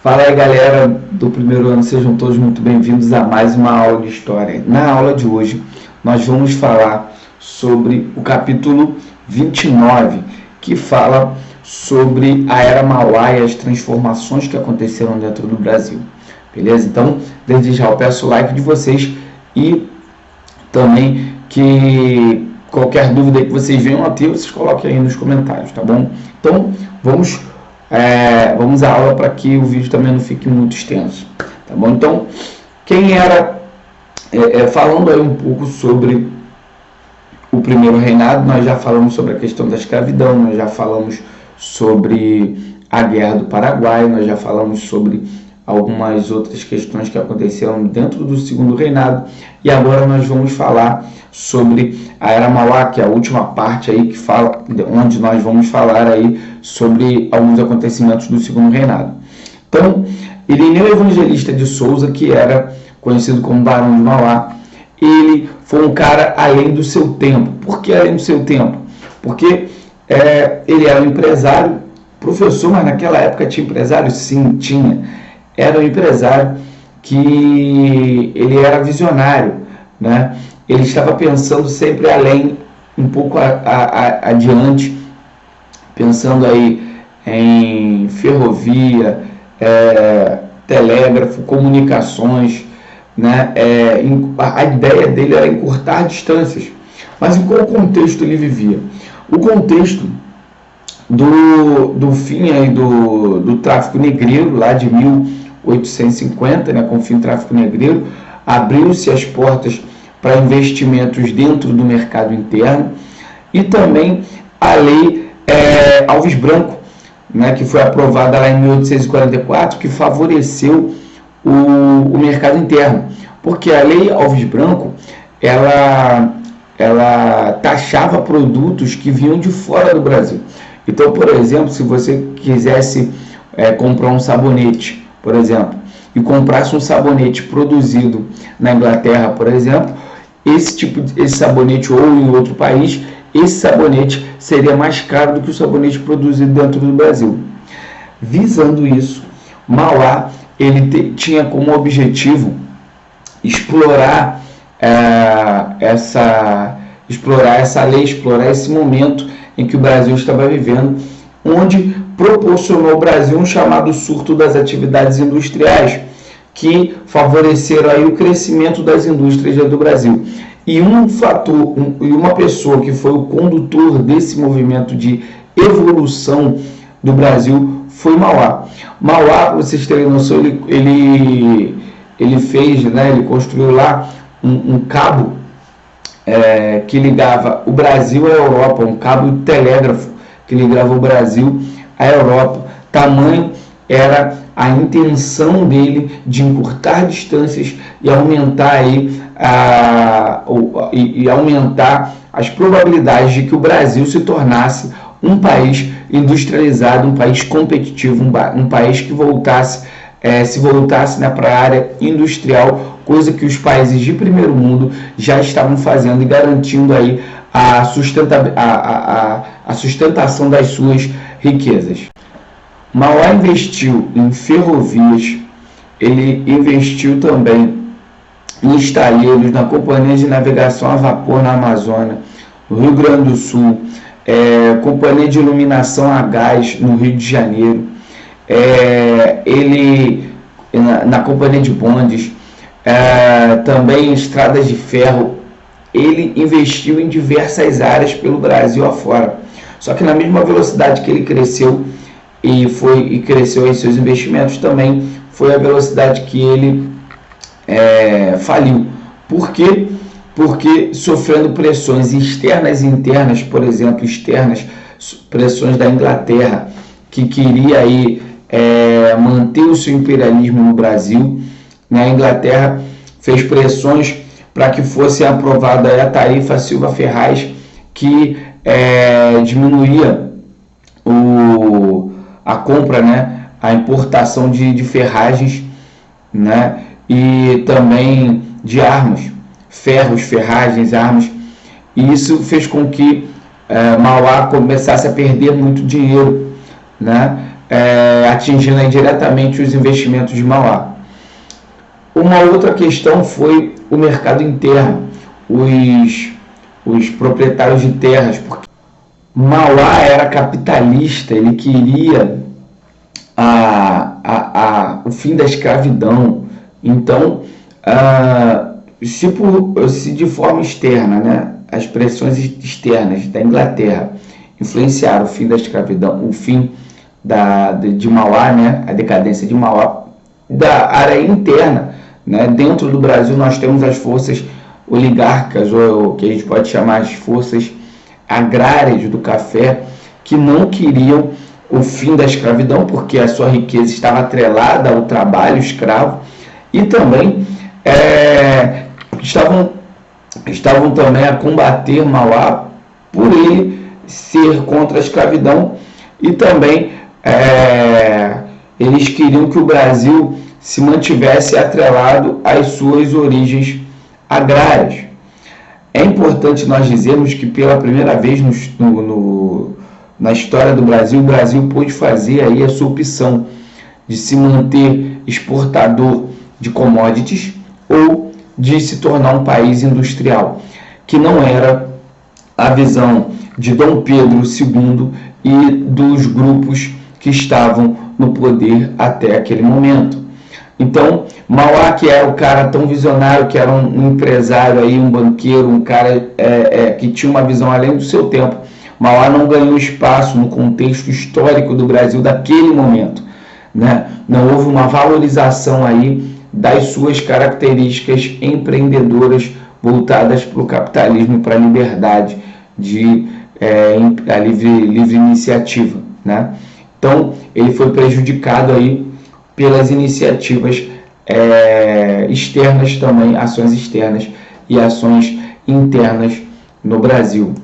Fala aí, galera do primeiro ano, sejam todos muito bem-vindos a mais uma aula de história. Na aula de hoje, nós vamos falar sobre o capítulo 29, que fala sobre a Era Mauá e as transformações que aconteceram dentro do Brasil. Beleza? Então, desde já eu peço o like de vocês e também que qualquer dúvida que vocês venham a ter, vocês coloquem aí nos comentários, tá bom? Então, vamos à aula para que o vídeo também não fique muito extenso, tá bom? Então, quem era, falando aí um pouco sobre o primeiro reinado, nós já falamos sobre a questão da escravidão, nós já falamos sobre a Guerra do Paraguai, nós já falamos sobre algumas outras questões que aconteceram dentro do segundo reinado, e agora nós vamos falar sobre a Era Mauá, que é a última parte aí que fala, onde nós vamos falar aí sobre alguns acontecimentos do segundo reinado. Então, Irineu Evangelista de Souza, que era conhecido como Barão de Mauá, ele foi um cara além do seu tempo. Por que além do seu tempo? Porque ele era um empresário, professor, mas naquela época tinha empresário? Sim, tinha. Era um empresário que ele era visionário, né? Ele estava pensando sempre além, um pouco adiante, pensando aí em ferrovia, telégrafo, comunicações, né? A ideia dele era encurtar distâncias. Mas em qual contexto ele vivia? O contexto do fim aí do tráfico negreiro, lá de 1850, né, com o fim do tráfico negreiro, abriu-se as portas para investimentos dentro do mercado interno, e também a lei Alves Branco, né, que foi aprovada lá em 1844, que favoreceu o mercado interno, porque a lei Alves Branco ela taxava produtos que vinham de fora do Brasil. Então, por exemplo, se você quisesse comprar um sabonete, por exemplo, e comprasse um sabonete produzido na Inglaterra, por exemplo, esse sabonete, ou em outro país, esse sabonete seria mais caro do que o sabonete produzido dentro do Brasil. Visando isso, Mauá tinha como objetivo explorar essa lei, explorar esse momento em que o Brasil estava vivendo, onde proporcionou ao Brasil um chamado surto das atividades industriais, que favoreceram aí o crescimento das indústrias do Brasil. E uma pessoa que foi o condutor desse movimento de evolução do Brasil foi Mauá. Mauá, para vocês terem noção, ele fez, né, ele construiu lá um cabo que ligava o Brasil à Europa, um cabo telégrafo que ligava o Brasil à Europa. Tamanho era a intenção dele de encurtar distâncias e aumentar aí aumentar as probabilidades de que o Brasil se tornasse um país industrializado, um país competitivo, um país que se voltasse, né, para a área industrial, coisa que os países de primeiro mundo já estavam fazendo e garantindo aí a sustentação das suas riquezas. Mauá investiu em ferrovias, ele investiu também em estaleiros, na Companhia de Navegação a Vapor na Amazônia, no Rio Grande do Sul, Companhia de Iluminação a Gás no Rio de Janeiro, ele na Companhia de Bondes, também em estradas de ferro. Ele investiu em diversas áreas pelo Brasil afora. Só que na mesma velocidade que ele cresceu e cresceu em seus investimentos, também foi a velocidade que ele faliu. Por quê? Porque sofrendo pressões externas e internas, por exemplo, externas, pressões da Inglaterra, que queria aí manter o seu imperialismo no Brasil, né? A Inglaterra fez pressões para que fosse aprovada a tarifa Silva-Ferraz, que diminuía a compra, né? A importação de ferragens, né? E também de armas, ferros, ferragens, armas. E isso fez com que Mauá começasse a perder muito dinheiro, né? atingindo aí diretamente os investimentos de Mauá. Uma outra questão foi o mercado interno, os proprietários de terras, porque Mauá era capitalista, ele queria o fim da escravidão. Então, se de forma externa, né, as pressões externas da Inglaterra influenciaram o fim da escravidão, o fim de Mauá, né, a decadência de Mauá, da área interna, né, dentro do Brasil nós temos as forças oligarcas, ou que a gente pode chamar as forças agrárias do café, que não queriam o fim da escravidão, porque a sua riqueza estava atrelada ao trabalho escravo, e também estavam também a combater Mauá por ele ser contra a escravidão, e também eles queriam que o Brasil se mantivesse atrelado às suas origens agrárias. É importante nós dizermos que pela primeira vez na história do Brasil, o Brasil pôde fazer aí a sua opção de se manter exportador de commodities ou de se tornar um país industrial, que não era a visão de Dom Pedro II e dos grupos que estavam no poder até aquele momento. Então, Mauá, que era o cara tão visionário, que era um empresário, aí, um banqueiro, um cara que tinha uma visão além do seu tempo, Mauá não ganhou espaço no contexto histórico do Brasil daquele momento, né? Não houve uma valorização aí das suas características empreendedoras voltadas para o capitalismo e para a liberdade, a livre iniciativa, né? Então, ele foi prejudicado aí pelas iniciativas externas também, ações externas e ações internas no Brasil.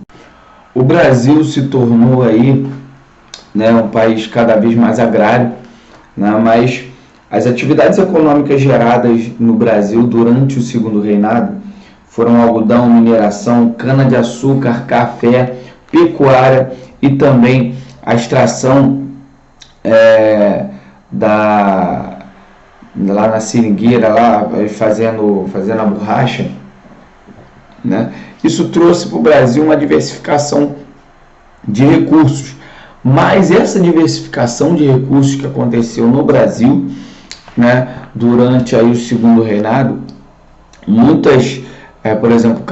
O Brasil se tornou aí, né, um país cada vez mais agrário, né, mas as atividades econômicas geradas no Brasil durante o Segundo Reinado foram algodão, mineração, cana-de-açúcar, café, pecuária e também a extração lá na seringueira, lá fazendo a borracha, né? Isso trouxe para o Brasil uma diversificação de recursos, mas essa diversificação de recursos que aconteceu no Brasil, né, durante aí o Segundo Reinado, muitas, por exemplo,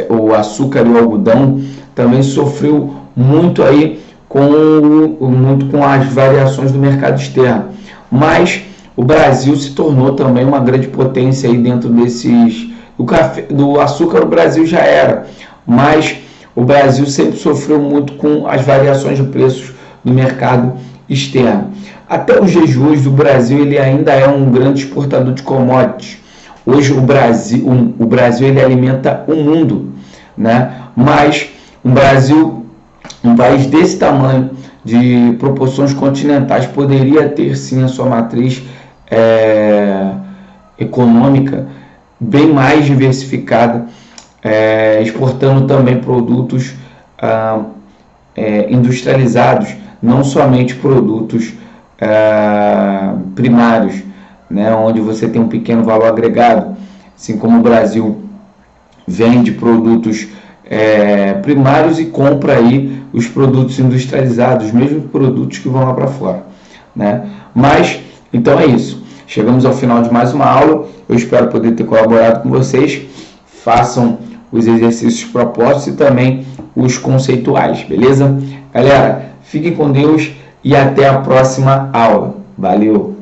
o açúcar e o algodão também sofreu muito aí com as variações do mercado externo, mas o Brasil se tornou também uma grande potência aí dentro do açúcar. O Brasil já era, mas o Brasil sempre sofreu muito com as variações de preços do mercado externo. Até os dias de hoje, o Brasil ele ainda é um grande exportador de commodities. Hoje o Brasil ele alimenta o mundo, né? Mas o Brasil, um país desse tamanho, de proporções continentais, poderia ter sim a sua matriz econômica bem mais diversificada, exportando também produtos industrializados, não somente produtos primários, né, onde você tem um pequeno valor agregado, assim como o Brasil vende produtos primários e compra aí os produtos industrializados, os mesmos produtos que vão lá para fora, né? Mas, então é isso. Chegamos ao final de mais uma aula. Eu espero poder ter colaborado com vocês. Façam os exercícios propostos e também os conceituais, beleza? Galera, fiquem com Deus e até a próxima aula. Valeu!